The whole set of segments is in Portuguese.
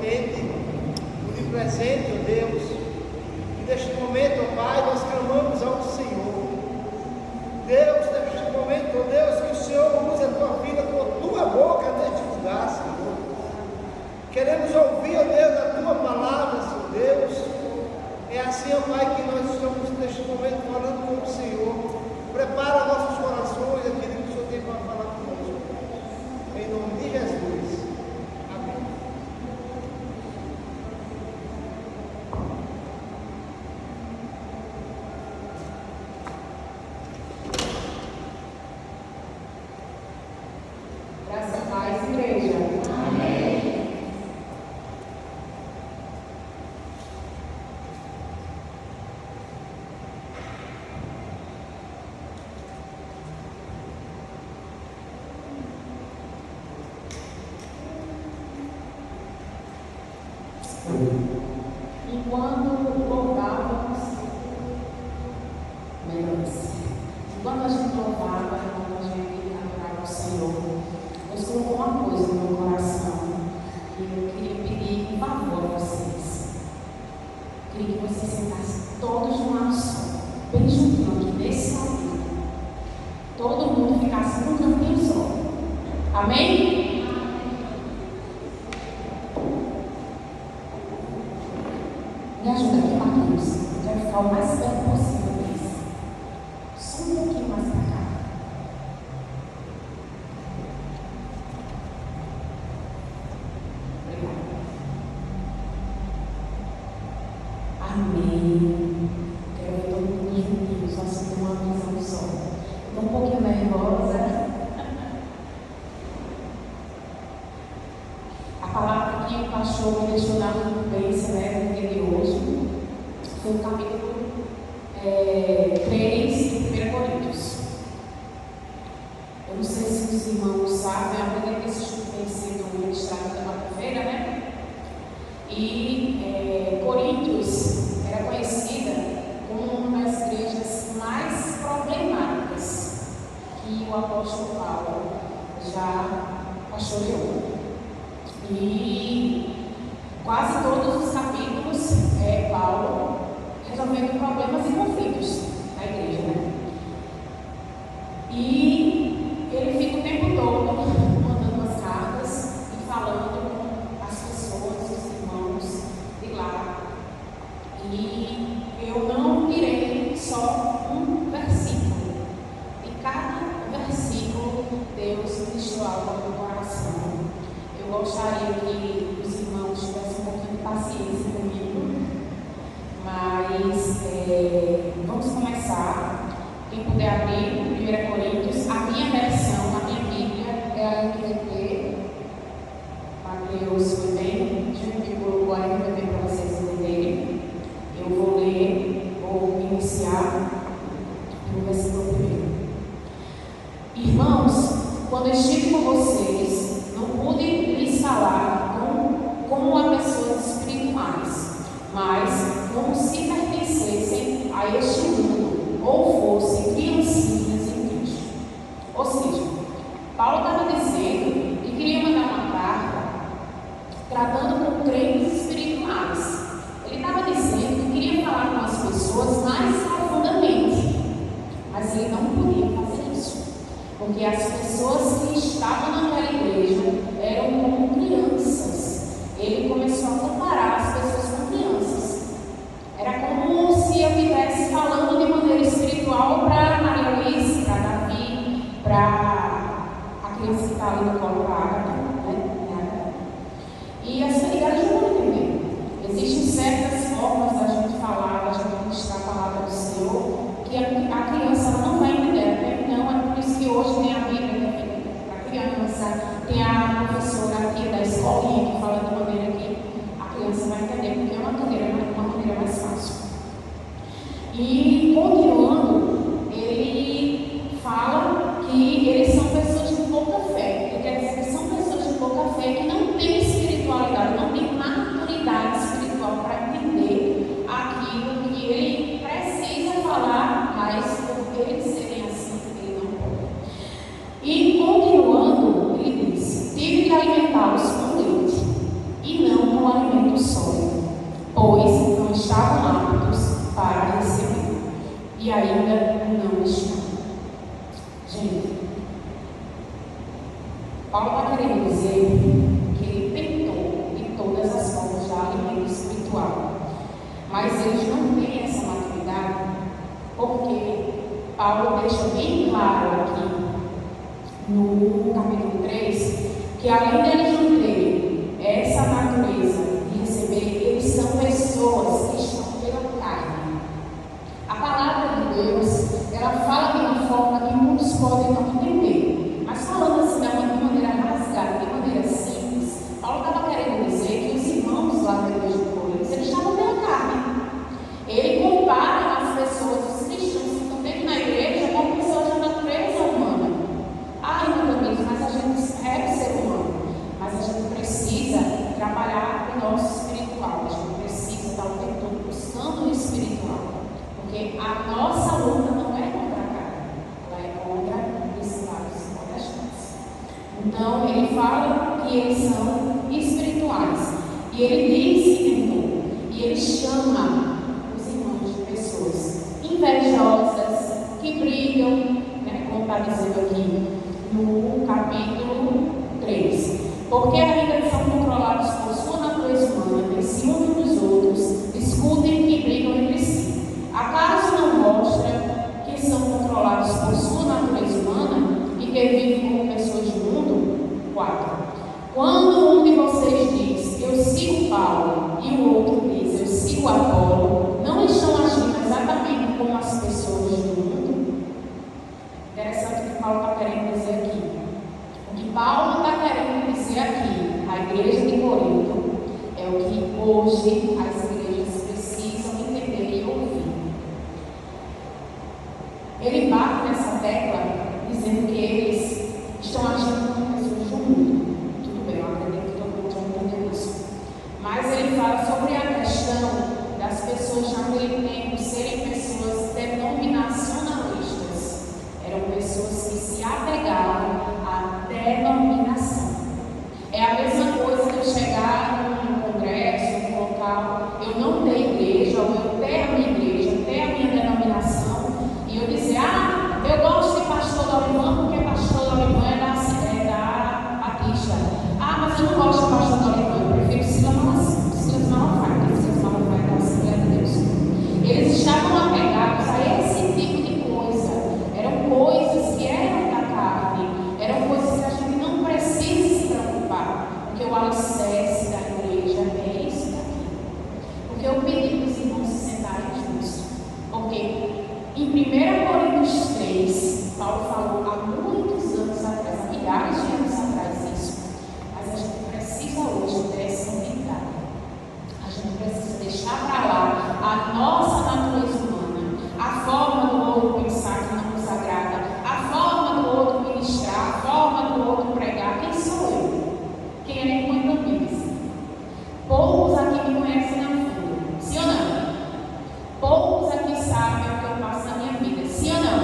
onipotente, onipresente, ó Deus. E neste momento, ó Pai, nós clamamos ao Senhor. Deus, neste momento, ó Deus, que o Senhor use a tua vida com a tua boca neste lugar, Senhor. Queremos ouvir, ó Deus, a tua palavra, Senhor Deus. É assim, ó Pai, que nós estamos neste momento falando com o Senhor. Prepara nossos corações, aquilo que o Senhor tem para falar conosco. Em nome de Jesus. Amém. Graça e paz, igreja. Amém. Enquanto louvávamos, enquanto a gente louvava, enquanto a gente adorava o Senhor, Deus colocou uma coisa no meu coração que eu queria pedir um favor a vocês. Eu queria que vocês sentassem todos no lado só, bem juntinho aqui nesse salão. Todo mundo ficasse num cantinho só. Amém? Me ajuda aqui, Marquinhos. Eu quero ficar o mais perto possível deles. Só um pouquinho mais para cá. Obrigada. Amém. Quero ver todo mundo juntinho, só assim ter uma visão só. Estou um pouquinho nervosa. A palavra que o pastor me deixou na incumbência, né, no dia de hoje, foi o capítulo 3 de 1 Coríntios. Eu não sei se os irmãos sabem, a vida que esse estudo tem sido ministrado na quarta-feira, né? E Coríntios era conhecida como uma das igrejas mais problemáticas que o apóstolo Paulo já pastoreou. E quase todos os capítulos Paulo resolvendo problemas e conflitos na igreja, né? E ele fica o tempo todo mandando as cartas e falando com as pessoas, os irmãos de lá. E eu não tirei só um versículo. E cada versículo Deus ministrou algo ao meu coração. Eu gostaria que os irmãos tivessem um pouquinho de paciência comigo, mas vamos começar. Quem puder abrir 1 Coríntios, a minha versão, a minha Bíblia é a NVT. Mateus foi bem, colocou a NVT para vocês entenderem. Eu vou ler, vou iniciar no versículo 1. Irmãos, quando eu estive com vocês, não pude lhes falar como a pessoas espirituais, mas como se pertencessem a este mundo, ou fossem criancinhas em Cristo. Ou seja, Paulo estava dizendo que queria mandar uma carta tratando com crentes espirituais. Ele estava dizendo que queria falar com as pessoas mais profundamente, mas ele não podia fazer isso, porque as pessoas que estavam naquela igreja eram como crianças. Ele começou a comparar as pessoas com crianças. Era como se eu estivesse falando de maneira espiritual para Maria Luiz, para Davi, para a criança que está ali no colo da Agatha, né? E essa igreja não vai entender. Existem certas formas da gente falar, da gente ministrar a palavra do Senhor, que a criança ela não vai entender. Não, é por isso que hoje nem a Bíblia é para criança. Paulo deixa bem claro aqui no capítulo 3 que além deles não terem essa natureza de receber, eles são pessoas que estão pela carne. A palavra de Deus, ela fala de uma forma que muitos podem não entender, mas falando assim de maneira rasgada, de maneira simples, Paulo estava querendo dizer que os irmãos lá da igreja de Corinto, eles estavam pela carne. Ele compara as pessoas, os cristãos que estão dentro da igreja, com pessoas da natureza humana. Meus amigos, mas a gente é ser humano, mas a gente precisa trabalhar o nosso espiritual, a gente precisa estar o tempo todo buscando o espiritual, porque a nossa luta não é contra a carne, ela é contra principados e potestades. Então, ele fala que eles são espirituais, e ele diz, então, e ele chama os irmãos de pessoas invejosas, que brigam, né, como está dizendo aqui no capítulo 3. Porque ainda são controlados por sua natureza humana, têm ciúme uns dos outros, discutem e brigam entre si. Acaso não mostra que são controlados por sua natureza humana e que vivem como pessoas do mundo? 4. Quando um de vocês diz, eu sigo Paulo, e o outro diz, eu sigo Apolo, não estão agindo exatamente como as pessoas do mundo? Interessante o que Paulo está querendo dizer aqui. O que Paulo está querendo dizer aqui, a igreja de Corinto, é o que hoje as igrejas precisam entender e ouvir. Ele bate nessa tecla dizendo que eles estão agindo como pessoas do mundo. Tudo bem, eu acredito que todo mundo já entendeu isso. Mas ele fala sobre a questão das pessoas naquele tempo serem pessoas denominacionalistas. Eram pessoas que se apegavam à denominação. É a mesma coisa que eu chegar num congresso, num local, eu não ter igreja, ou eu ter a minha igreja, ter a minha denominação, e eu dizer, eu gosto de pastor Dorimã porque pastor Dorimã é da Batista. Mas eu não gosto de pastor Dorimã, eu prefiro Silas Malafaia, porque Silas Malafaia é da Assembleia de Deus. Eles estavam apegados a esse tipo de coisa. Eram coisas que eram da carne, eram coisas que a gente não precisa se preocupar, porque o alicerce da igreja é isso daqui. Porque eu pedi para os irmãos se sentarem juntos, porque em 1 Coríntios 3, Paulo falou há muitos anos atrás, há milhares de anos atrás isso, mas a gente precisa hoje dessa unidade. A gente precisa deixar para lá a nossa natureza humana, a forma do outro pensar que não nos agrada, a forma do outro ministrar, a forma do outro pregar. Quem sou eu? Quem é minha irmã diz? Poucos aqui me conhecem na fundo, sim ou não? Poucos aqui sabem o que eu passo na minha vida, sim ou não?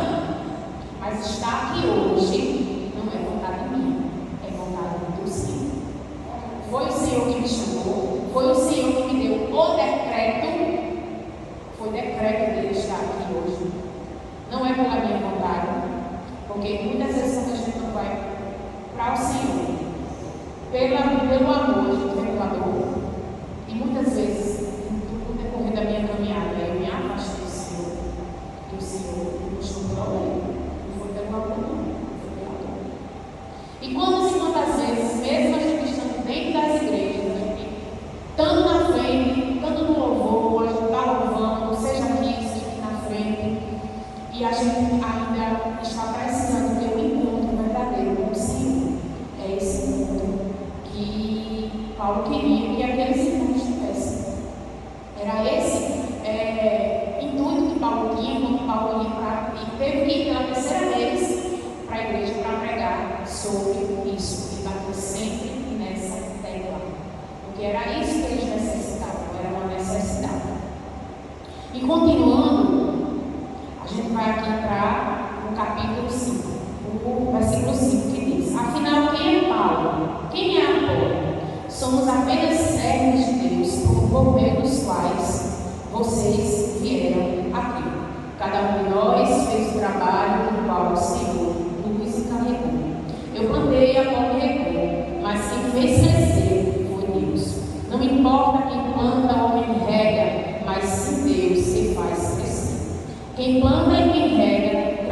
Mas estar aqui hoje não é vontade minha, é vontade do Senhor. Foi o Senhor que me chamou, foi o Senhor que me deu o decreto, foi decreto dele estar aqui hoje. Não é pela minha vontade, porque muitas vezes quando a gente não vai para o Senhor, pelo amor, a gente vem pela dor, e muitas vezes, no decorrer da minha caminhada, eu me afastei do Senhor, e o Senhor me puxou pela orelha. Não foi pelo amor, não, foi pela dor. E quantas vezes, mesmo a gente estando dentro das igrejas, a gente estando na frente, estando no louvor, a gente está louvando, seja aqui na frente, e a gente ainda está precisando ter um encontro verdadeiro com o Senhor. É esse encontro que Paulo queria que aqueles irmãos tivessem. Era esse intuito que Paulo tinha quando Paulo ia e teve que ir pela terceira vez para a igreja para pregar sobre isso e bater sempre nessa tecla, porque era isso que eles necessitavam, era uma necessidade. E continuando, a gente vai aqui para o capítulo 5, o versículo 5, que diz: afinal, quem é Paulo? Quem é Apolo? Somos apenas servos de Deus, por meio dos quais vocês vieram aqui. Cada um de nós fez o trabalho do qual o Senhor nos encarregou. Eu plantei, Apolo regou, mas quem fez crescer foi Deus. Não importa quem planta ou quem rega, mas sim Deus que faz crescer. Quem planta e quem rega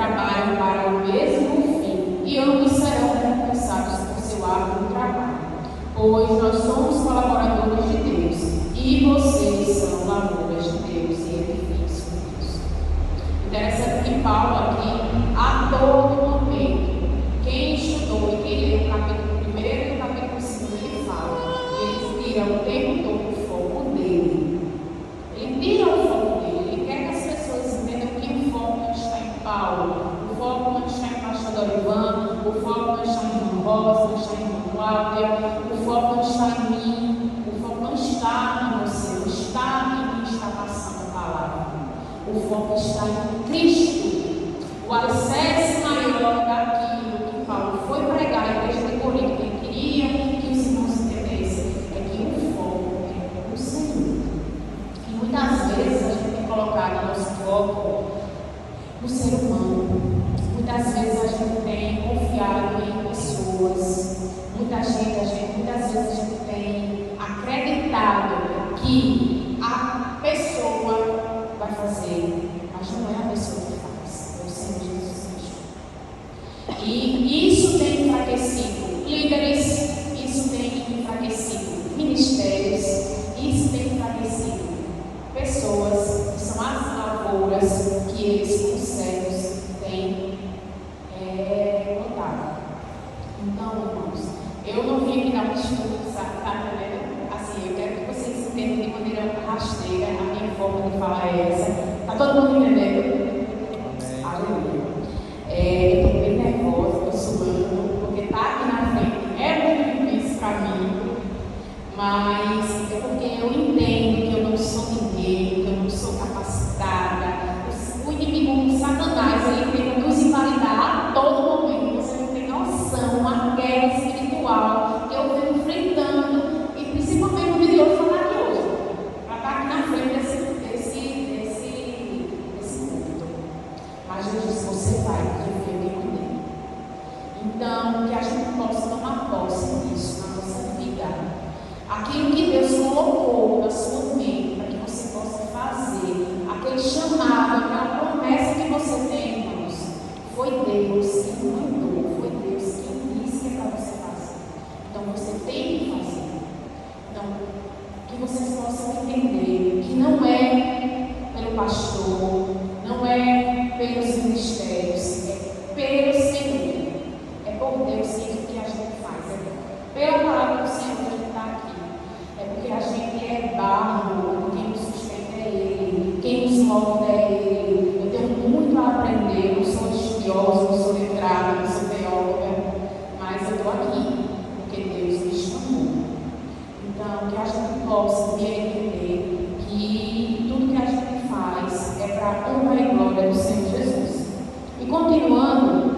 e ambos serão recompensados por seu árduo trabalho, pois nós somos colaboradores de Deus, e vocês são lavouras de Deus e edifícios de Deus. Interessante que Paulo aqui, a todo momento, quem estudou e quem leu o capítulo 1 e o capítulo 2, ele fala, ele tira o tempo todo o foco dele. Ele tira o foco dele, ele quer que as pessoas entendam que o foco não está em Paulo, o foco não está em pastor Dorivan, o foco não está em irmã Rosa, não está em irmã Cláudia, o foco não está em mim, o foco não está em você, não está em mim, está passando a palavra. O foco está em Cristo. O alicerce maior daquilo que Paulo foi pregar à igreja de Corinto, ele queria que os irmãos entendessem, é que o foco é o Senhor. E muitas vezes a gente tem colocado o nosso foco no ser humano. Muitas vezes a gente tem confiado em pessoas. Muitas vezes a gente tem acreditado que a pessoa vai fazer, mas não é a pessoa que faz, é o Senhor Jesus Cristo. E isso tem enfraquecido líderes, isso tem enfraquecido ministérios, isso tem enfraquecido pessoas que são as lavouras que eles, como servos, têm plantado. Então, irmãos, eu não vim aqui dar um estudo, sabe, entendendo? Assim, eu quero que vocês entendam de maneira rasteira, a minha forma de falar é essa. Está todo mundo entendendo? Aleluia. Eu estou bem nervosa, estou suando, porque estar aqui na frente é muito difícil para mim, mas é porque eu entendo que eu não sou ninguém, que eu não sou capacitada. O inimigo, Satanás, ele tenta nos invalidar a todo momento. Você não tem noção, uma guerra espiritual que eu venho enfrentando, e principalmente no vídeo eu falar aqui hoje, para estar aqui na frente desse mundo. Mas Jesus, você vai, porque eu me mandei. Então, que a gente possa tomar posse disso na nossa vida. Aquilo que Deus colocou na sua mente para que você possa fazer, aquele chamado, aquela promessa que você tem, irmãos, foi Deus que mandou, foi Deus que disse que é para você fazer. Então você tem que fazer. Então, que vocês possam entender que não é pelo pastor, não é pelos ministérios, é pelo Senhor. É por Deus sim que a gente faz. É pela palavra do Senhor que a gente está aqui. É porque a gente é barro, quem nos sustenta é Ele, quem nos molda é Ele. Eu tenho muito a aprender, eu não sou estudiosa, não sou letrada, não sou teóloga, mas eu estou aqui porque Deus me chamou. Então, que a gente possa entender que tudo que a gente faz é para a honra e glória do Senhor Jesus. E continuando,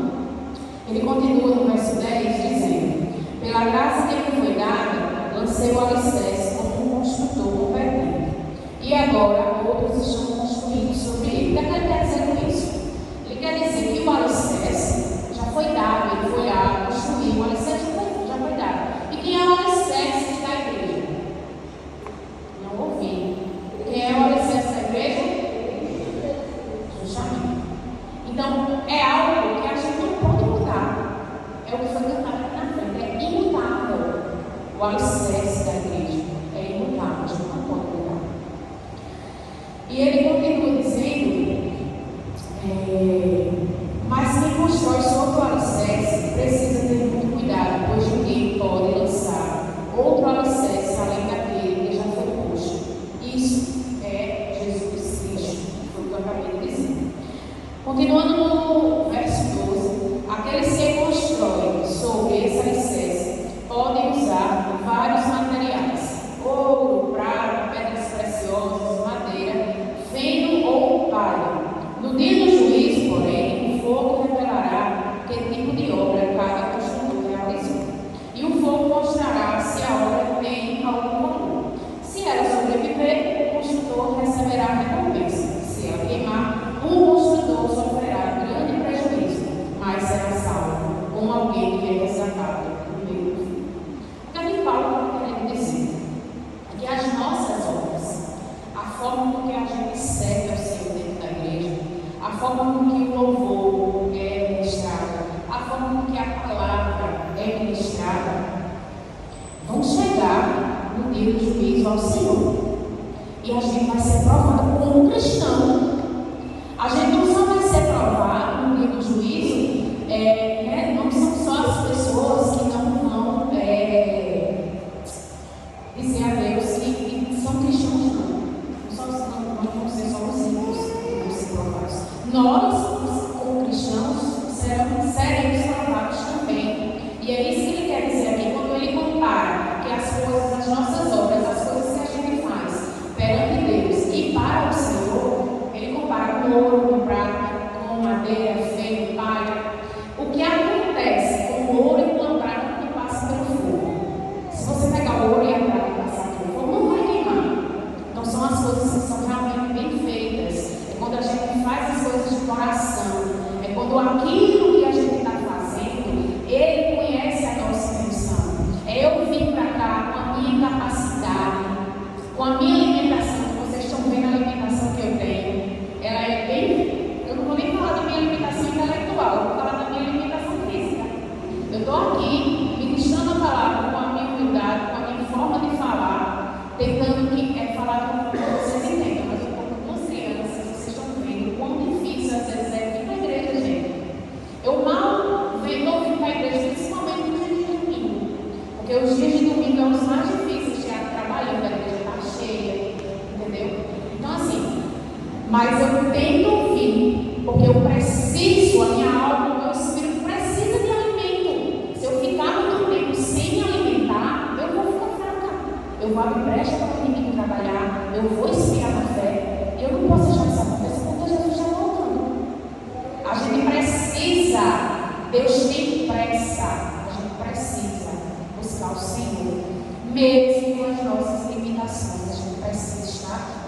ele continua no verso 10 dizendo: pela graça que me foi dada, lancei o alicerce como um construtor competente, e agora outros estão construindo sobre ele. O que ele quer dizer com isso? Ele quer dizer que o alicerce já foi dado, ele foi lá construir, o alicerce já foi dado. E quem é o alicerce da igreja? Não ouvi. Quem é o alicerce da igreja? Justamente. Então, é algo que a gente não pode mudar. É o que foi cantado aqui na frente, é imutável. O alicerce da igreja é imutável, a gente não pode mudar. E ele continua dizendo, mas quem constrói dia do juízo ao Senhor. E a gente vai ser provado como cristão. A gente não só vai ser provado no dia do juízo, não são só as pessoas que não vão dizer a Deus que são cristãos, não vão ser só os ímpios que vão ser provados. Nós, como cristãos, seremos provados também. E é isso que ele quer dizer aqui, quando ele compara que as coisas, as nossas obras, as coisas que a gente faz perante Deus e para o Senhor, ele compara com ouro, com prata, com madeira, feno, palha. O que acontece com o ouro e com a prata que passa pelo fogo? Se você pegar o ouro e a prata e passar pelo fogo, não vai queimar. Então são as coisas que são realmente bem feitas. É quando a gente faz as coisas de coração. É quando aquilo que a gente está fazendo, ele conhece a nossa intenção. Eu vim para cá com a minha capacidade, com a minha alimentação. Vocês estão vendo a alimentação que eu tenho. Ela é bem... Eu não vou nem falar da minha alimentação intelectual, eu vou falar da minha alimentação física. Eu estou aqui, ministrando a palavra com a minha humildade, com a minha forma de falar, tentando falar com vocês entendam, mas eu estou com duas crianças, vocês estão vendo o quão difícil às vezes é vir para a igreja, gente. Eu mal vim para a igreja, principalmente nos dias de domingo, porque os dias de domingo são os mais difíceis de trabalhando, a igreja está cheia, entendeu? Então assim, mas eu tento vir, porque eu preciso, a minha alma, o meu espírito precisa de alimento. Se eu ficar muito tempo sem me alimentar, eu vou ficar fraca. Eu vou abrir brecha para o inimigo trabalhar, eu vou esfriar na fé. E eu não posso deixar isso acontecer porque Jesus está voltando. A gente precisa, Deus tem pressa, a gente precisa buscar o Senhor, mesmo com as nossas limitações, a gente precisa estar aqui.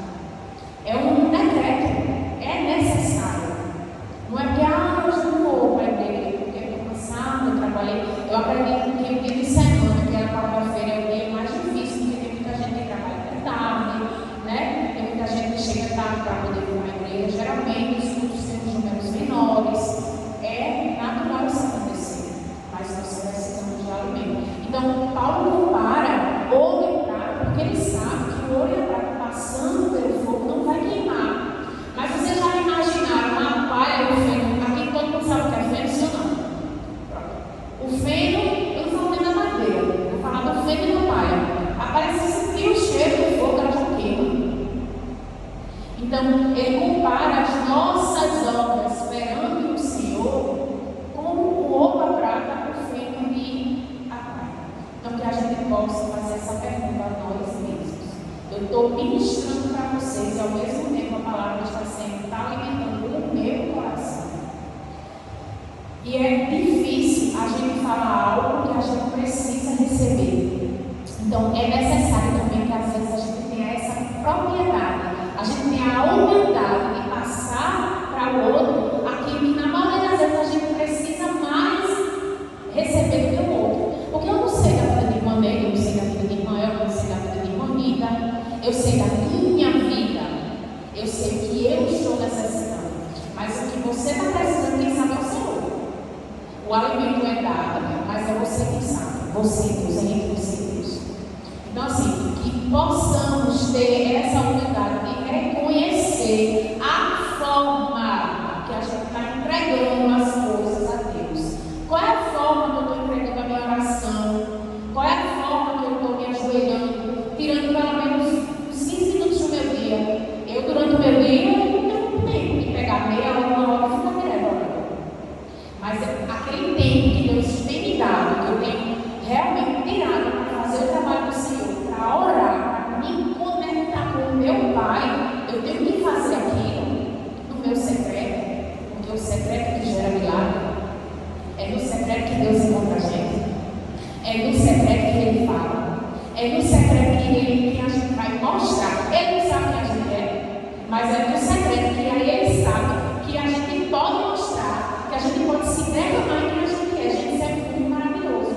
É um decreto, é necessário. Não é porque eu não vou para a igreja, porque eu estou cansado, eu trabalhei. Eu acredito que o dia de semana, que é a quarta-feira, é o dia mais difícil, porque tem muita gente que trabalha até tarde, né? Tem muita gente que chega tarde para poder ir para a igreja. Geralmente os cultos têm os números menores. É natural isso acontecer, mas nós precisamos de alimento. Então, Paulo compara ouro e prata, porque ele sabe que o ouro e a prata passando pelo fogo não vai queimar. Mas vocês já imaginaram uma palha do feno? Aqui todo mundo sabe o que é feno, sim ou não? O feno, eu não falo nem da madeira, eu vou falar do feno e da palha. Aparece sentir o cheiro do fogo, ela já queima. Então, ele compara as nossas obras perante o Senhor com o ouro, a prata, o feno e a palha. Então, que a gente possa fazer essa pergunta a nós mesmos. Eu estou ministrando para vocês e ao mesmo tempo a palavra está alimentando o meu coração. E é difícil a gente falar algo que a gente precisa receber. Então é necessário também que às vezes a gente tenha essa propriedade, a gente tenha a humildade de passar para o outro aquilo que na maioria das vezes a gente precisa mais receber do que o outro. Porque eu não sei da vida de irmã Negra, eu não sei da vida de irmã Elma, eu não sei da vida de irmã Rita. Eu sei da minha vida, eu sei o que eu estou necessitando, mas o que você está precisando, quem sabe é o Senhor. O alimento é dado, mas é você quem sabe, você e Deus, é entre você e Deus. Então assim, que possamos ter essa humildade de reconhecer a forma que a gente está entregando as coisas a Deus. Qual é a forma que eu estou entregando a minha oração? Qual é a forma que eu estou me ajoelhando, tirando pelo menos 15 minutos do meu dia? Eu, durante o meu dia, eu não tenho tempo de pegar meia hora, uma hora e ficar direto orando. Mas aquele tempo que Deus tem me dado, que eu tenho realmente tirado para fazer o trabalho do Senhor, para orar, para me conectar com o meu Pai, eu tenho que fazer aquilo no meu secreto, porque o secreto que gera milagre é no secreto que Deus encontra a gente, é no secreto que Ele fala, é no secreto que a gente vai mostrar. Ele não sabe quem a gente é, mas é no secreto que aí Ele sabe que a gente pode mostrar, que a gente pode se derramar em quem a gente é. Gente, isso é muito maravilhoso.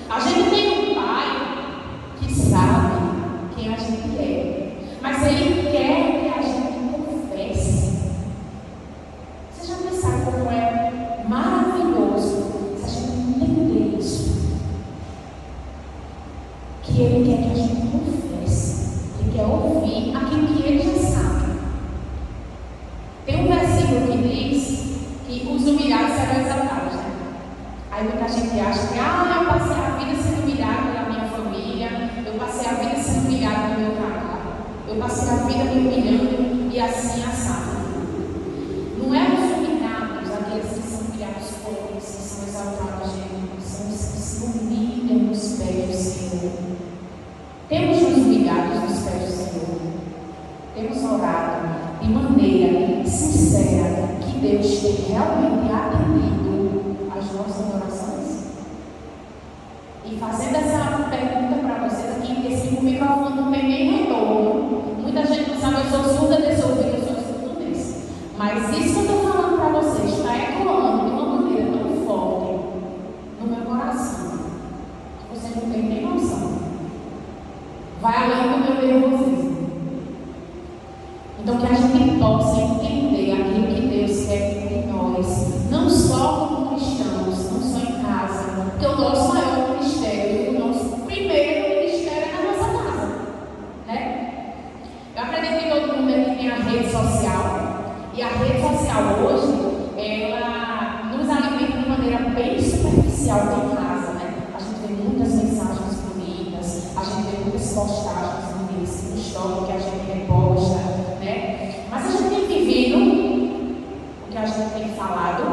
A gente tem um Pai que sabe quem a gente é, mas Ele quer que a gente confesse. Você já pensaram como é maravilhoso se a gente entender isso? Que Ele quer que a gente confesse. diz que os humilhados serão exaltados, né? Aí muita gente acha que, eu passei a vida sendo humilhado pela minha família, eu passei a vida sendo humilhado no meu trabalho, eu passei a vida me humilhando e assim assado. Não é os humilhados, aqueles que são humilhados por eles, que são exaltados, gente, são os que se humilham nos pés do Senhor. Temos nos humilhado nos pés do Senhor. Temos orado de maneira sincera que Deus tem realmente atendido as nossas orações? E fazendo essa pergunta para vocês aqui, porque esse microfone não tem nem retorno. Muita gente não sabe, eu sou surda desse ouvido, eu sou surda desse. Mas isso que eu estou falando para vocês está ecoando de uma maneira tão forte no meu coração que vocês não têm nem noção. Vai além do meu nervosismo. Então, que a gente possa entender aquilo que Deus quer de nós, não só como cristãos, não só em casa, porque o nosso maior ministério, o nosso primeiro ministério é na nossa casa, né? Eu acredito que todo mundo aqui tem a rede social, e a rede social hoje, ela nos alimenta de maneira bem superficial em casa, né? A gente vê muitas mensagens bonitas, a gente vê muitas postagens bonitas, no story que a gente reposta, né? Mas a gente tem vivido o que a gente tem falado,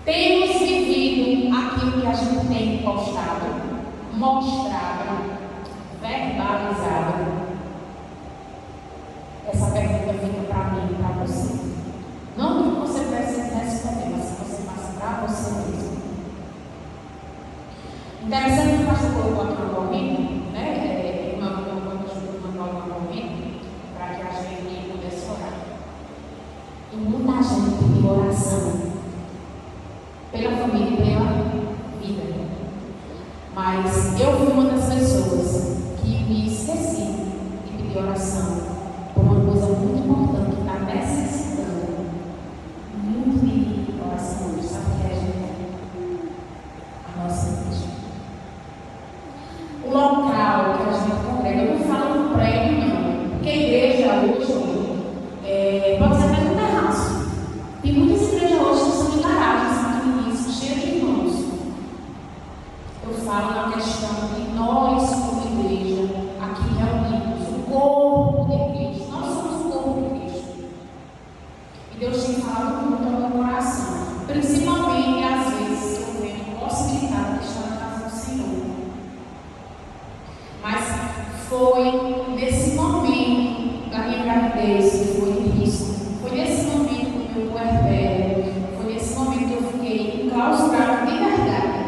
temos vivido aquilo que a gente tem postado, mostrado, verbalizado. Essa pergunta fica para mim e para você. Não que você precise responder, mas que você faça para você mesmo. Interessante que o pastor colocou aqui no convite, né? Uma convite para que a gente pudesse orar. E muita gente pediu oração pela família e pela vida. Mas eu fui uma das pessoas que me esqueci de pedir oração por uma coisa muito importante que está necessitando muito de oração hoje. Sabe o que é, gente? A nossa igreja. O local que a gente congrega, eu não falo no prédio, não. Porque a igreja hoje pode ser até no terraço. Tem muitas igrejas hoje que são em garagens, cheias de irmãos. Eu falo na questão de nós, como igreja, aqui reunidos, o corpo de Cristo. Nós somos o corpo de Cristo. E Deus tem falado muito ao meu coração. Principalmente, às vezes, eu venho possibilitado de estar na casa do Senhor. Mas foi nesse momento da minha gravidez que foi de risco. Foi nesse momento do meu puerpério. Foi nesse momento que eu fiquei enclausurada de verdade.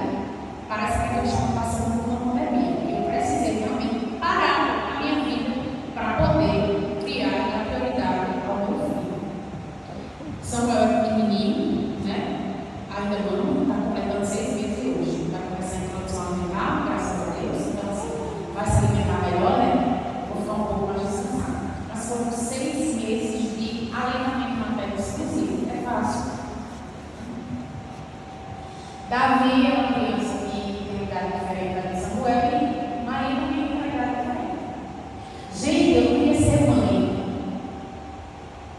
Parece que eu estava passando por uma pandemia. Eu precisei realmente parar a minha vida para poder criar e dar prioridade ao meu filho. Samuel é pequenininho, né? Ainda não, está completando 6 meses hoje. Vai começar a introdução alimentar, graças a Deus. Então, assim, vai se alimentar melhor, né? Vou ficar um pouco mais descansado. Mas foram 6 meses de aleitamento materno exclusivo. É fácil. Davi é uma criança que tem idade diferente da de Samuel e Maria também tem uma idade diferente. Gente, eu queria ser mãe.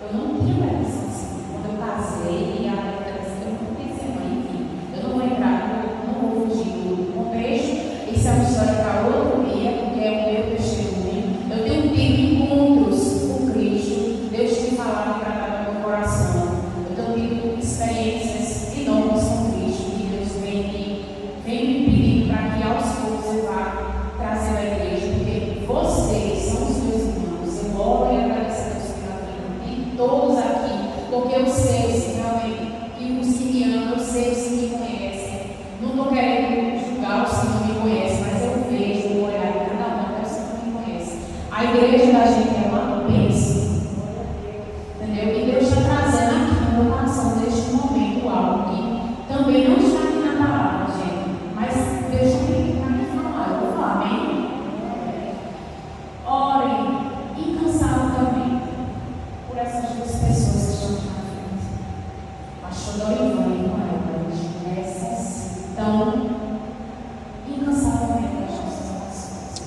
Eu não tinha pretensão assim. Quando eu casei, a pretensão, eu não queria ser mãe, enfim. Eu não vou entrar, não vou fugir do contexto. Isso é uma história para outro dia, porque é o meu testemunho. Eu tenho tido encontros com Cristo. Deus tem falado e tratado no meu coração. Eu tenho tido experiências enormes com Cristo. Vem me pedindo para que aos poucos eu vá trazer a igreja, porque vocês são os meus irmãos. Eu oro e agradeço a Deus pela vida de todos aqui, porque eu sei os realmente, e os que me amam, eu sei os que me conhecem. Não estou querendo julgar os que não me conhecem, mas eu vejo o olhar de cada um, até os que não me conhecem. A igreja da gente é uma bênção, entendeu? E Deus está trazendo aqui no meu coração, neste momento, algo que também não está aqui na palavra, gente. Mas Deus tem para me falar, eu vou falar, amém? Orem, incansável também, por essas duas pessoas que estão aqui na frente. Pastor Dorival e Noel, eles necessitam incansavelmente das nossas orações.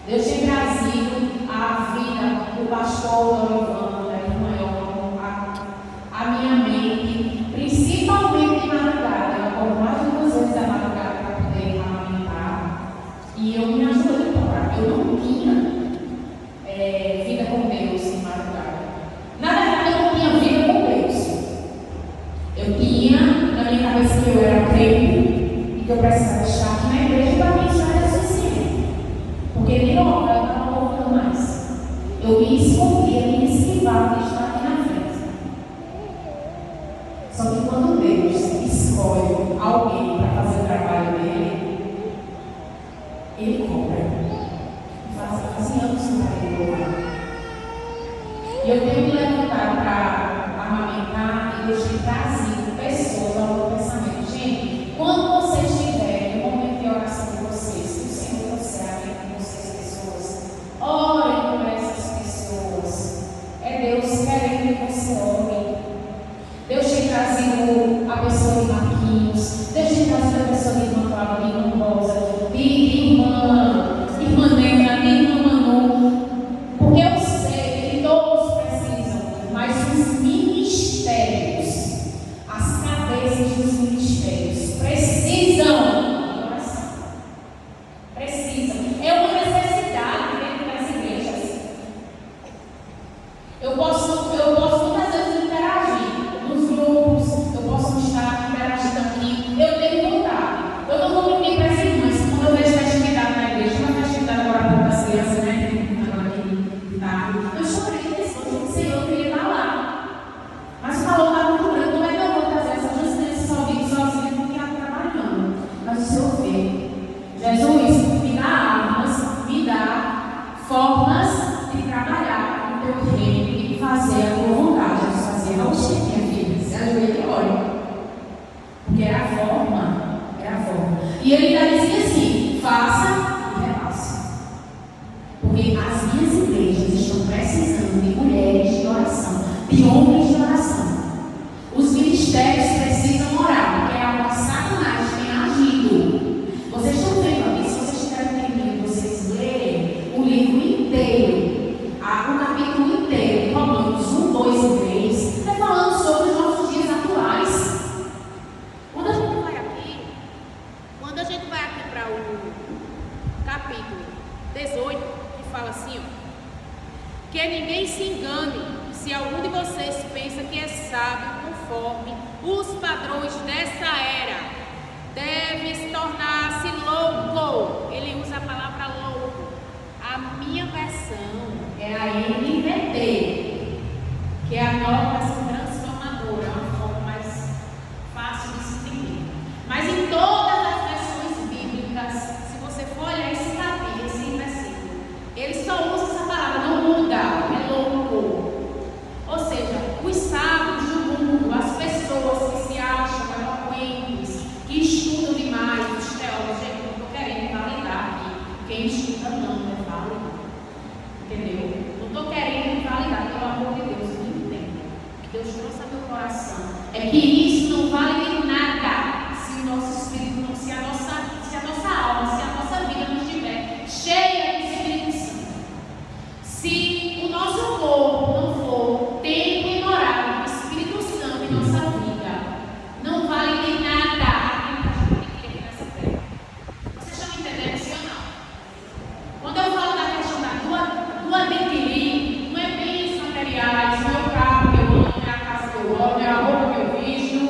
Deus tem trazido a vida do pastor Dorival e Noel minha mente, principalmente de madrugada. Eu acordo mais de 2 vezes da madrugada para poder amamentar. E eu me ajudo a orar. Eu não tinha vida com Deus em madrugada. Na verdade, eu não tinha vida com Deus. Eu tinha na minha cabeça que eu era crente e que eu precisava estar aqui na igreja para mim isso era suficiente. Porque de novo, eu não estava louvando mais. Eu me escondia, me esquivava de estar aqui na frente. Só que quando Deus escolhe alguém para fazer o trabalho dele, ele cobra. Faz anos que não vai louvar. E eu tenho me levantado para amamentar e Deus tem trazido pessoas ao meu pensamento. Gente, quando vocês estiverem no momento de oração de vocês, que o Senhor trouxer a mente de vocês, pessoas, orem por essas pessoas. É Deus querendo que você ore. Deus tem trazido a pessoa de Marquinhos, Deus tem trazido a pessoa de irmã Cláudia, de irmã Rosa, de irmã Nena, de irmã Manu, porque eu sei que todos precisam, mas os ministérios, as cabeças dos ministérios precisam de oração. Precisam. É uma necessidade dentro das igrejas. Eu posso muitas vezes interagir nos grupos, eu posso estar interagindo aqui, eu tenho vontade. Eu não vou mentir para as irmãs, quando eu vejo festividade na igreja, uma festividade agora para as crianças, né? Agora aqui, tá? Eu sou crente nesse momento, Senhor, eu queria estar lá. Mas o calor está muito grande, não é que eu vou trazer essas duas crianças sozinhas porque ela está trabalhando. Mas o Senhor vê. Jesus, me dá armas, me dá formas de trabalhar no teu reino e de fazer a tua vontade. Jesus fazia roxinha, minha filha, se ajoelha e olha. Porque era a forma. E ele ainda dizia assim: faça e repasse. Porque as minhas igrejas estão precisando de mulheres de oração, de homens de oração. Os ministérios precisam orar, porque é a Satanás tem agido. Vocês estão vendo aqui, se vocês tiverem tempo, vocês lerem o livro inteiro, o capítulo inteiro, de Romanos 1, 2 e 3, está falando sobre os nossos dias atuais. Quando a gente vai aqui para o capítulo 18, que fala assim, ó, que ninguém se engane se algum de vocês pensa que é sábio conforme os padrões dessa era, deve se tornar-se louco. Ele usa a palavra louco. A minha versão é a NVT, que é a nova versão transformadora, é uma forma mais fácil de se entender. Mas em todas as versões bíblicas, se você for olhar esse capítulo, esse versículo, ele só usa essa palavra, não muda, é louco. Ou seja, os sábios do mundo, as pessoas que se acham eloquentes, que estudam demais, os teólogos, gente, não estou querendo validar aqui. Quem estuda não é válido. Entendeu? Não estou querendo validar, pelo amor de Deus, me entenda. Deus trouxe ao meu coração. É que isso não vale de nada se o nosso espírito não, se a nossa alma, se a nossa vida não estiver cheia do Espírito Santo. Se o nosso corpo não for tempo ignorado do Espírito Santo em nossa vida, não vale de nada aquilo que a gente tem aqui nessa terra. Vocês estão entendendo, sim ou não? Quando eu falo da questão do adquirir, não é bens materiais, não é o carro que eu amo, não é a casa que eu amo, não é a roupa que eu visto.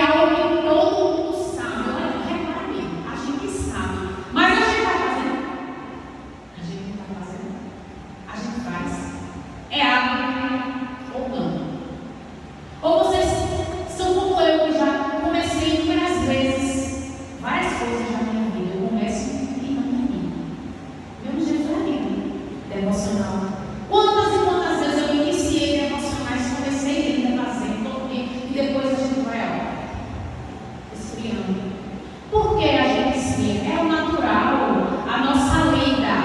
algo que todo mundo sabe. Olha, repara bem, a gente sabe. Mas a gente vai fazer? A gente não está fazendo. A gente faz. É hábito ou não? Ou vocês são como eu, que já comecei inúmeras vezes, várias coisas na minha vida. Eu começo e não termino. Meu jeito é lindo. Devocional. Quantas e quantas vezes eu iniciei devocionais, comecei ainda fazendo todo dia, e depois a gente vai esfriando. Por que a gente esfria? É o natural, a nossa lida.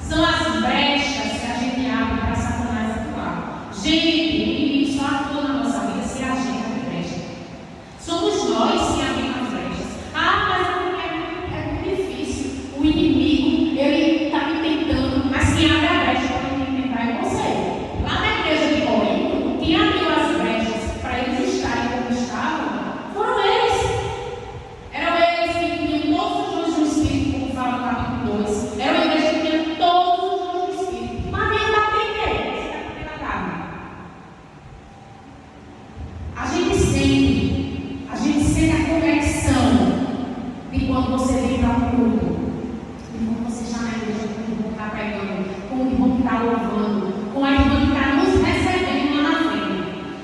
São as brechas que a gente abre para Satanás atuar. Gente, o inimigo só atua na nossa vida se a gente abrir brecha. Somos nós que abrimos as brechas. Ah, mas é muito difícil. O inimigo, ele está me tentando, mas quem abre a brecha para ele tentar é você. Lá na igreja de Corinto, quem abriu as brechas para eles estarem como estavam, foram eles. Eram eles que tinham todos os dons do Espírito, como fala no capítulo 2. Era uma igreja que tinha todos os dons do Espírito. Mas nem bater em quem? Você está comendo a carne. A gente sente a conexão de quando você vem para o culto, de quando você está na igreja, com o irmão que está pregando, com o irmão que está louvando, com a irmã que está nos recebendo lá na frente.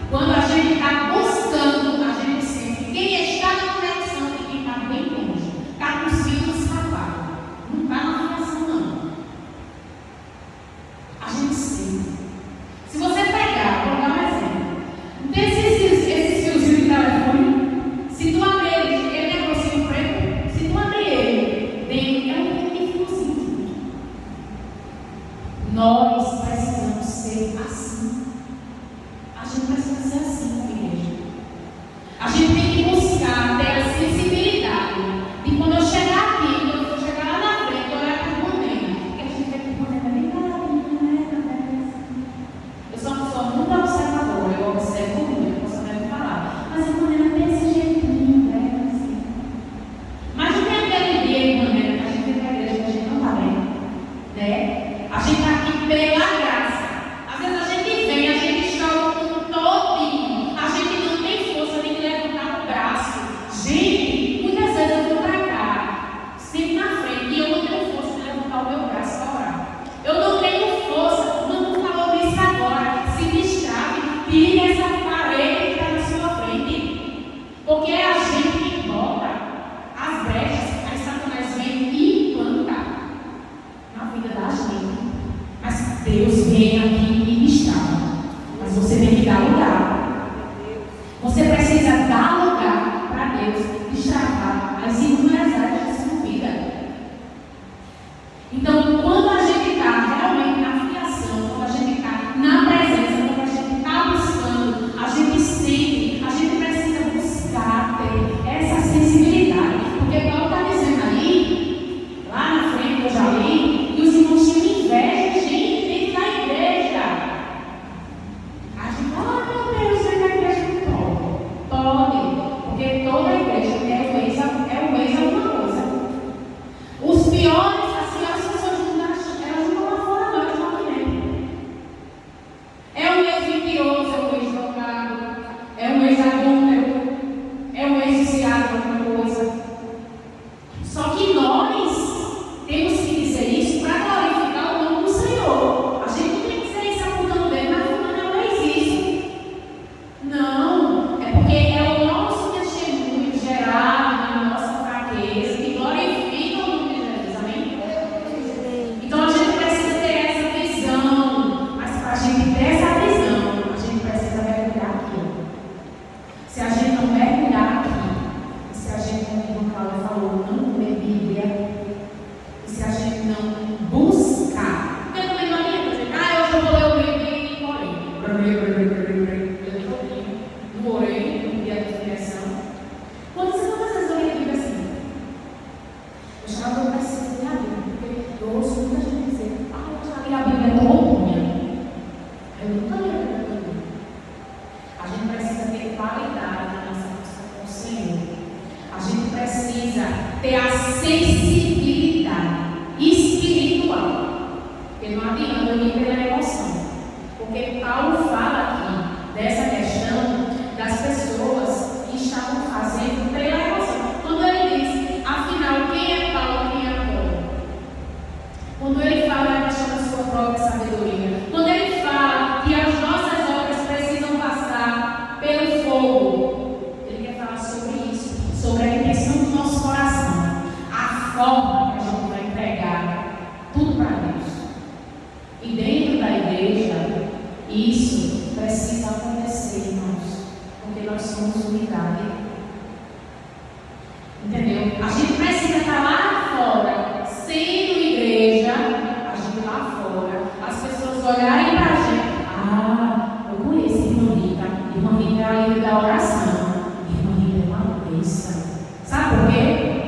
Quando a gente está buscando, a gente sente quem está na conexão e quem está bem longe, está conseguindo escapar. Não está na relação, não. A gente sente. Se você pegar, vou dar um exemplo. Não tem esses fiozinhos de telefone? Se tu abrir ele negocia o preto. Se tu abrir ele, é um fiozinho. Nós precisamos ser assim. A gente precisa ser assim na igreja. A gente tem que buscar ter a sensibilidade de quando eu chegar aqui, quando eu chegar lá na frente, olhar para o boneco, que a gente vê que o boneco é bem caladinho, né? Eu sou uma pessoa muito observadora, eu observo muito, eu posso até falar. Mas a boneca tem esse jeitinho, né? Assim. Mas não tem aquele dia de maneira que a gente tem na igreja que a gente não está bem, né? A gente está aqui pela graça. Às vezes a gente vem, a gente chora o mundo todinho. A gente não tem força nem de levantar o braço. Gente, muitas vezes eu vou para cá, sempre na frente, e eu não tenho força de levantar o meu braço para orar. Eu não tenho força, não falou isso agora. Se destrave, tire essa parede que está na sua frente. Porque é a gente que bota as brechas, aí Satanás vem e planta na vida da gente. Mas Deus vem aqui e destrava. Mas você tem que dar lugar. Você precisa dar lugar para Deus destravar as inúmeras áreas da sua vida. Então, quando a gente está realmente na filiação, quando a gente está na presença, quando a gente está buscando, a gente sente, a gente precisa buscar ter essa sensibilidade. Porque Paulo está dizendo ali, lá na frente eu já li, que os irmãos tinham inveja de gente dentro da igreja. A gente fala, meu Deus, é da igreja do Paulo. Pode, porque toda igreja é um ex alguma coisa. Os piores, as piores pessoas do mundo, elas não vão lá fora, não, elas vão aqui dentro. É um ex-mentiroso, é um ex-drogado, é um ex-adúltero, é um ex-viciado, alguma coisa. Só que nós temos que dizer isso para glorificar o nome do Senhor. A gente não tem que dizer isso apontando dele, mas fulano não é isso. Não, é porque é o nosso testemunho gerado na nossa fraqueza que glorifica o nome de Jesus, amém? Então a gente precisa ter essa visão, mas para a gente ter essa visão, a gente precisa mergulhar aqui. Se a gente não mergulhar aqui, se a gente, como o Paulo falou, não ler Bíblia, e se a gente não buscar, porque também não adianta dizer, hoje eu vou ler o livro e não orei no dia da criação. Quantas vezes eu li a Bíblia assim? Eu já não preciso ler a Bíblia, porque eu ouço muita gente dizer, eu já li a Bíblia todinha. Eu nunca li a Bíblia todinha. A gente precisa ter qualidade na nossa relação com o Senhor. A gente precisa ter a sensibilidade espiritual. Porque não adianta eu ir pela emoção. Porque Paulo fala aqui dessa questão das pessoas que estavam A gente precisa estar lá fora, sendo igreja, a gente lá fora, as pessoas olharem para a gente. Ah, eu conheço irmã Rita é a líder da oração. Irmã Rita é uma bênção. Sabe por quê?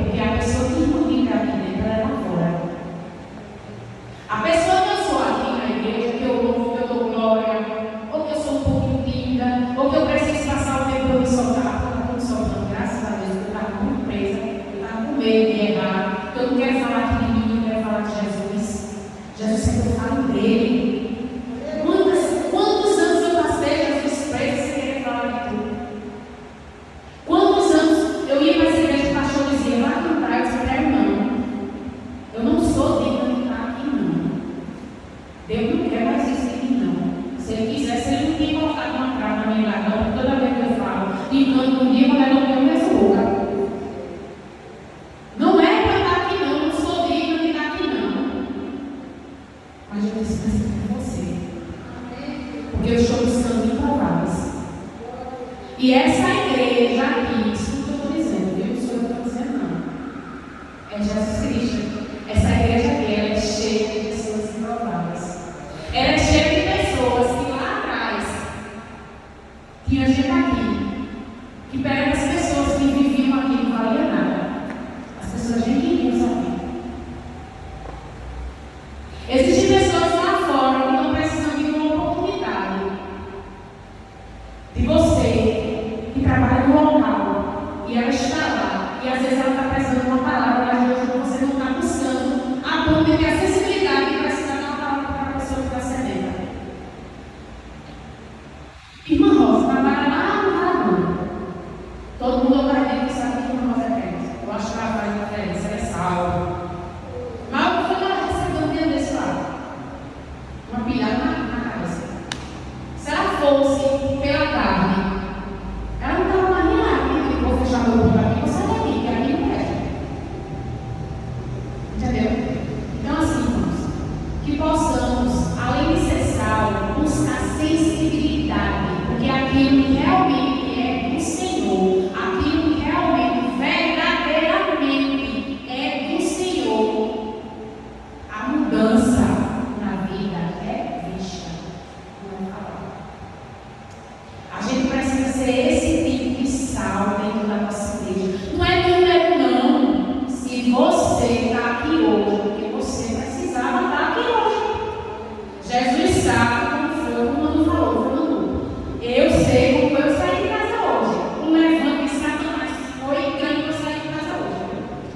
Porque a pessoa que irmã Rita é aqui dentro, ela é lá fora. A pessoa que eu sou aqui na igreja, que eu louvo, que eu dou glória, ou que eu sou um pouquinho tímida, ou que eu preciso passar o tempo para me soltar, porque eu não estou me soltando, graças a Deus, eu estava muito presa, eu estava com medo de errar, eu não quero falar aqui de mim, eu quero falar de Jesus. Jesus sempre fala dele. Quantos anos eu passei, Jesus, preso, sem querer falar de tudo? Quantos anos eu ia para essa igreja, o pastor dizia, vai cantar, eu disse, não, eu não sou digna de estar aqui, não. Deus não quer mais isso de mim, não. Se ele quisesse, ele não tinha colocado uma trava na minha garganta, toda vez que eu falo, e quando um dia, quando ela não tem essa boca. Não é para eu estar aqui, não sou digna de estar aqui, não. Mas eu disse, mas é você. Porque eu estou buscando improváveis. E essa igreja aqui, isso que eu estou dizendo, viu? Isso eu não estou dizendo, não. É Jesus Cristo. Essa igreja aqui, ela é cheia de pessoas improváveis. Ela é cheia de pessoas que lá atrás tinha gente aqui, que perto das pessoas que viviam aqui não valia nada. As pessoas nem queriam saber. Existem pessoas lá fora que não precisam de uma oportunidade de você que trabalha no local e ela está lá e às vezes ela está precisando de uma palavra, mas hoje você não está buscando a ponto de ter a sensibilidade de precisar de uma palavra para a pessoa que está sedenta. Irmã Rosa trabalha lá no Lagoa. Todo mundo vai ter que saber que irmã Rosa é crente. Eu acho que ela faz diferença, ela é salva. Mas o que ela recebeu um dia desse lá? Uma pilhada na cabeça. Se ela fosse pela carne, ela não estava mais nem lá. Eu vou fechar meu olho aqui, vou sair daqui, que aqui não é. Entendeu? Então, assim, irmãos, que possamos, além de ser sal, buscar sensibilidade, porque aquilo que realmente é do Senhor, aquilo que realmente, verdadeiramente é do Senhor, a mudança na vida é vista, não é falada. A gente precisa ser esse tipo de sal dentro da nossa igreja. Não é número, não. Se você está aqui hoje, porque você precisava estar aqui hoje. Jesus sabe como foi, como não falou, falando. Eu sei como eu saí de casa hoje. Um levante de Satanás foi grande para eu sair de casa hoje.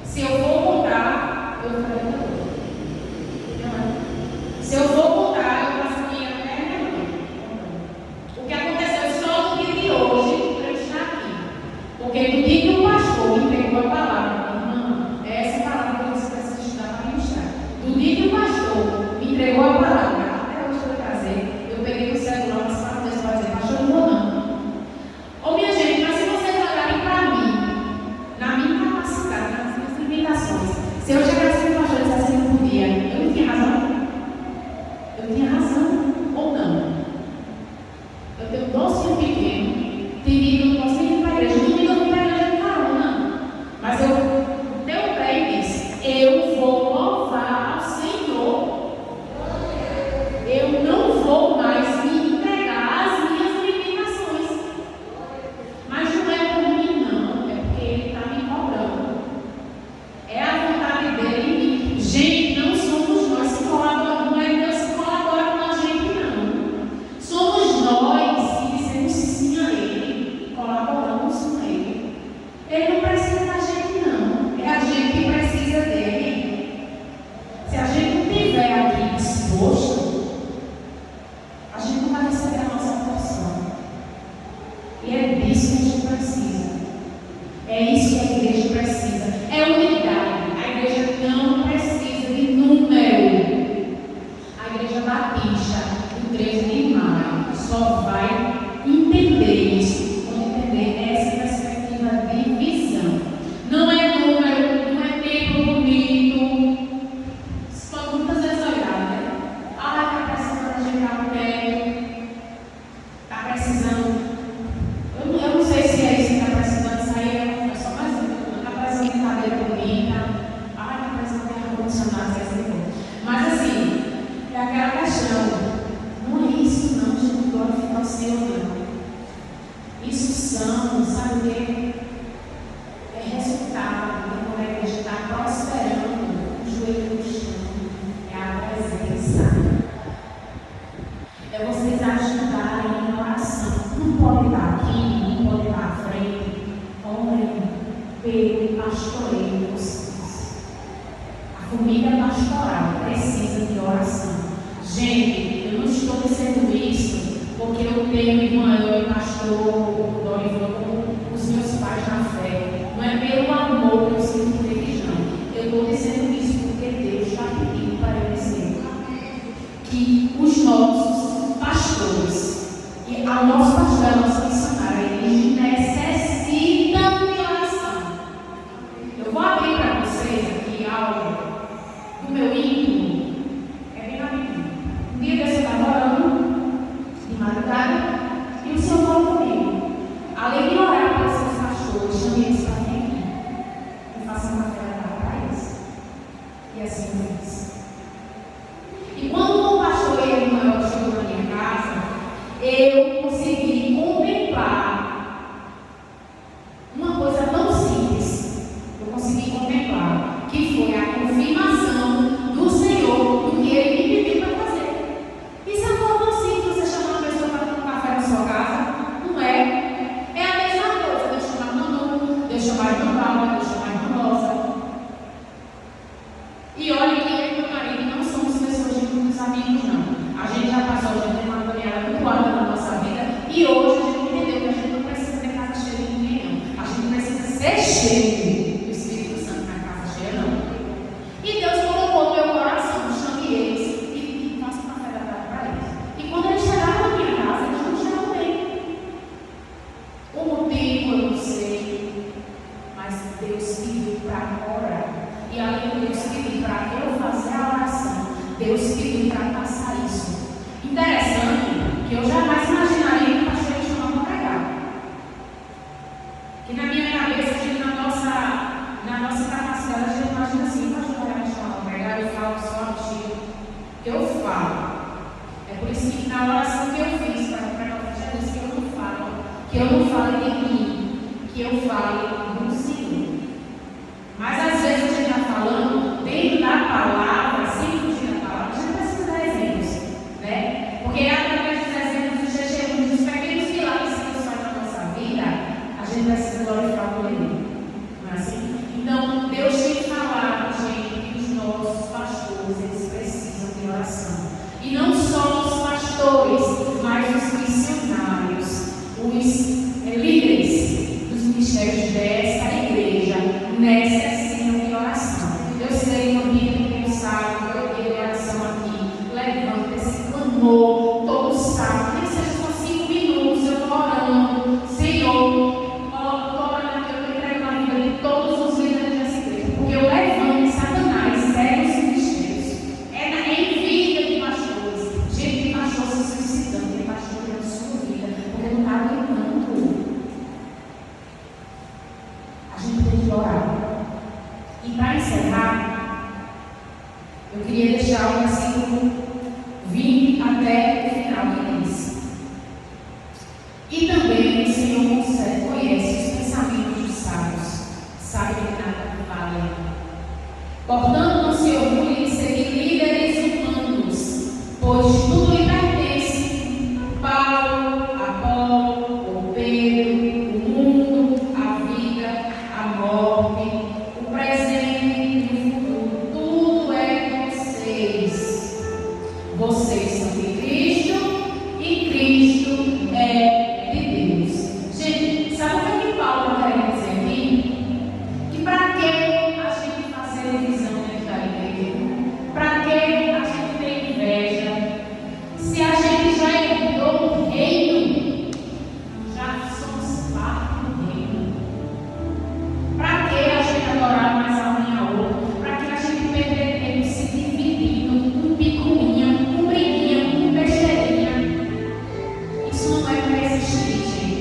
Se eu for contar, eu falei hoje. Se eu for contar, eu passo aqui até minha mãe. O que aconteceu só no dia de hoje, para eu estar aqui. Porque no dia que o pastor me entregou a palavra, irmã, é essa palavra que você precisa estudar para ministrar. No dia que o pastor me entregou a palavra, até hoje eu vou trazer, eu peguei o celular, mas para Deus vai dizer, pastor, não vou não. Ô minha gente, mas se vocês olharem para mim, na minha capacidade, nas minhas limitações, se eu chegasse no pastor e dissesse que não podia, eu não tinha razão? Eu tinha razão ou não? Eu tenho um docinho pequeno, tem dia que eu não posso ir para a igreja, não me dou para a igreja de carona, não. Mas eu dei o pé e disse, eu vou louvar ao Senhor. Eu não vou mais me entregar às minhas limitações. Mas não é por mim, não, é porque Ele está me cobrando. É a vontade dele em mim. Gente, não somos nós que colaboramos, não é Deus que colabora com a gente, não. Somos nós que dizemos sim a Ele, colaboramos com Ele. Ele não precisa da gente, não. É a gente que precisa dele. Se a gente não estiver aqui disposto, a gente não vai receber a nossa porção. E é disso que a gente precisa. É isso que a igreja precisa. É unidade. A igreja não precisa de número. A igreja batista, do 13 de maio, só vai entender isso quando entender essa perspectiva de visão. Não é número, não é tempo bonito. Isso pode muitas vezes olhar, né? Ah, está precisando ajeitar o teto. Está precisando. Eu não sei se é isso que está precisando sair. É só mais um. Está precisando de cadeira bonita. pelo pastoreio de vocês. A família pastoral precisa de oração. Gente, eu não estou dizendo isso porque eu tenho irmã e pastor Dorival como os meus pais na fé. Não é pelo amor que eu sinto por eles, não. Eu estou dizendo isso porque Deus está pedindo para eu dizer que os nossos pastores e a nossa pastora, a nossa missionária, eles necessitam de oração. Eu vou abrir para vocês aqui algo do meu íntimo. É bem rapidinho. Um dia desse eu estava orando de madrugada e o Senhor falou comigo. Além de orar para os seus pastores, chamei eles para vir aqui e façam uma café da tarde para eles. E assim eu fiz. E quando o pastor e a irmã chegou na minha casa, eu consegui contemplar uma coisa tão simples. Eu consegui contemplar que foi a confirmação do Senhor do que Ele me pediu para fazer. Isso é uma coisa tão simples, você chamar uma pessoa para tomar um café na sua casa, não é? É a mesma coisa, Deus chamar Manu, Deus chamar irmã Paula, Deus chamar irmã Rosa. E olha que eu e meu marido não somos pessoas de muitos amigos, não. A gente já passou de uma caminhada muito alta na nossa vida e hoje a gente entendeu que a gente não precisa ter casa cheia de ninguém, não. A gente precisa ser cheio do Espírito Santo na casa cheia, não. E Deus colocou no meu coração, chame eles e faça uma café da tarde para eles. E quando eles chegaram na minha casa, eles não chegaram bem. O motivo eu não sei, mas Deus pediu para orar. E além de Deus pedir para eu fazer a oração, Deus pediu para passar isso. Interessante que eu jamais imaginaria que o pastor ia chamar para pregar. Que na minha cabeça, a gente, na nossa capacidade, a gente imagina assim: o pastor vai me chamar para pregar, eu falo só a tiro. Eu falo. É por isso que na oração que eu fiz para pregar o evangelho, que eu não falo de mim, que eu falo do Senhor. Mas às vezes a gente está falando dentro da palavra, sem fugir da palavra, a gente precisa dar exemplos, né? Porque através dos exemplos, dos pequenos milagres que Deus faz na nossa vida, a gente precisa glorificar o Ele. Não é assim? Então, Deus tem que falar, gente, que os nossos pastores, eles precisam de oração. E não só os pastores, mas os missionários, os líderes dos ministérios dessa igreja, necessitam de oração. Eu sei, meu amigo, quem sabe, eu tenho oração aqui. Levanta esse clamor todo sábado, nem que seja só 5 minutos. Eu estou orando, Senhor, estou orando aqui, eu estou entregando a vida de todos os líderes dessa igreja, porque eu levanto Satanás, cegos e ministérios. É em vida de pastores, gente de pastor se suicidando, de pastor dando sua vida, porque não está aguentando. A gente tem que orar. E para encerrar, eu queria deixar o versículo 20 até o final que diz: e também o Senhor conhece os pensamentos dos sábios, sabe que nada vale. Portanto, não se orgulhe de seguir líderes humanos, pois tudo lhe pertence: Paulo, Apolo, Pedro, o mundo, a vida, a morte, o presente e o futuro. Tudo é de vocês. Vocês são de Cristo e Cristo é de Deus. Gente, sabe o que Paulo está querendo dizer aqui? Que para que a gente fazer divisão dentro da igreja? Para que a gente tem inveja? Se a gente já herdou o reino, já somos parte do reino. Para que a gente adorar mais a um e a outro? Para que a gente perder tempo se dividindo, um picuinha, um briguinha, um besteirinha? Isso não é para existir, gente.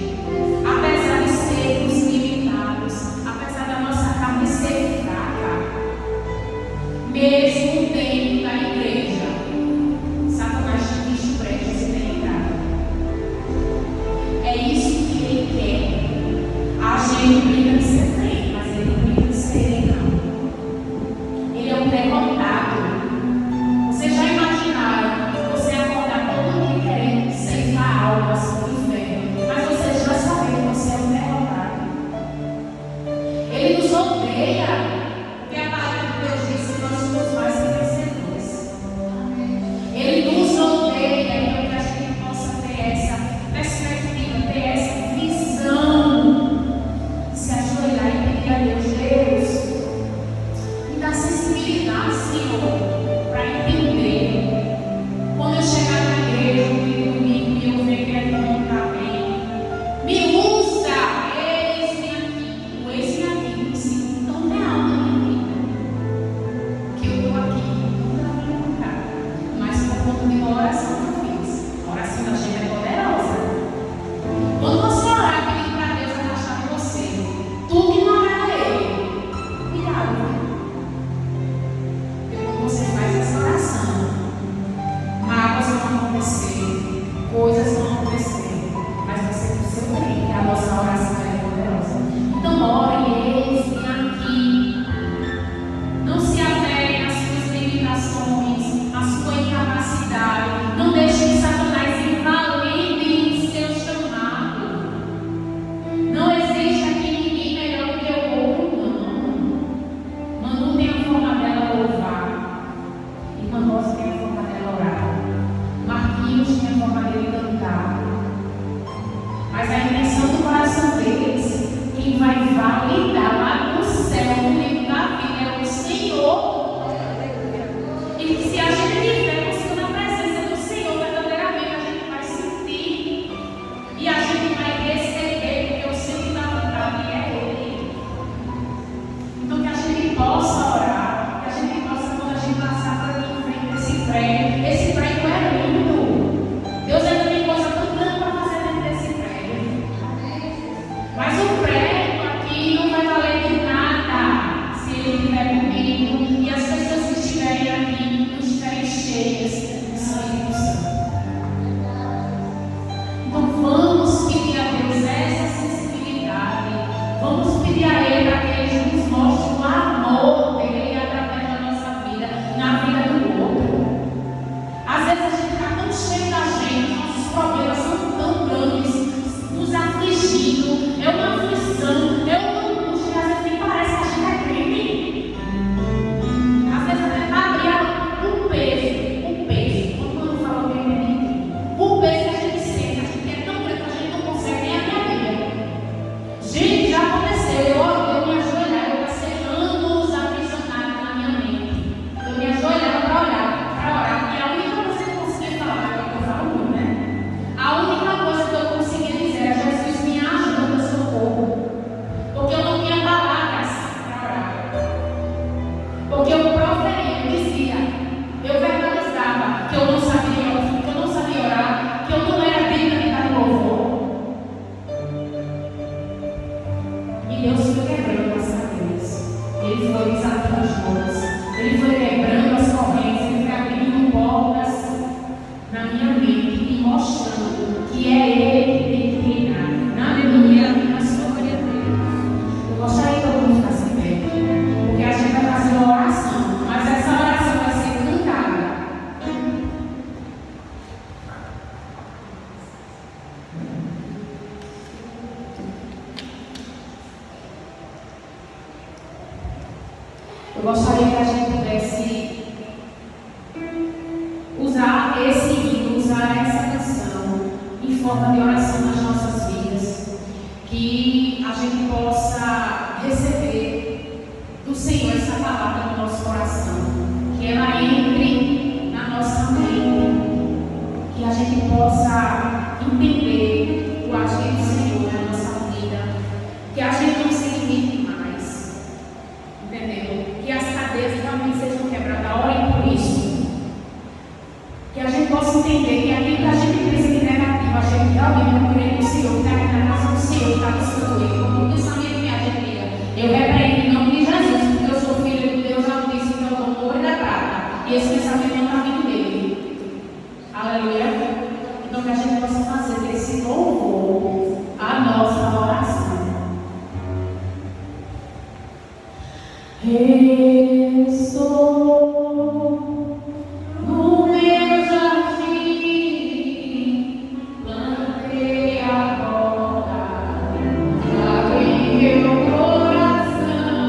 Apesar de sermos limitados, apesar da nossa carne ser fraca, mesmo dentro da igreja, Satanás tem visto brechas e tem entrado. É isso que ele quer. A gente brinca de ser crente, mas ele não brinca de ser, não. Ele é um derrotado. Vocês já imaginaram você acordar todo dia querendo ceifar almas do inferno, mas vocês já sabem que você é um derrotado. Ele Eu gostaria que a gente pudesse usar esse hino, usar essa canção em forma de oração nas nossas vidas, que a gente possa receber do Senhor essa palavra no nosso coração, que ela entre na nossa mente, que a gente possa entender o agir do Senhor na nossa vida, que a gente não se limite mais, entendeu? Que as cadeias realmente sejam quebradas. Orem por isso. Que a gente possa entender que aquilo que a gente pensa de negativo, a gente realmente procura no Senhor, que está aqui na casa do Senhor, que está buscando Ele. Como diz a minha gente diga, eu repreendo em nome de Jesus, porque eu sou filho de Deus Altíssimo, então eu dou ouro da prata. E esse pensamento não está vindo dele. Aleluia. Então que a gente possa fazer desse louvor a nossa oração. Restou no meu jardim, plantei a roda, abri meu coração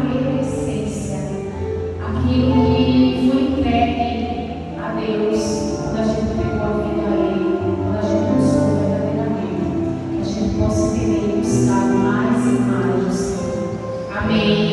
primeira essência, aquilo que foi entregue a Deus quando a gente pegou a vida a Ele, quando a gente buscou verdadeiramente, que a gente possa entender e buscar mais e mais o Senhor. Amém.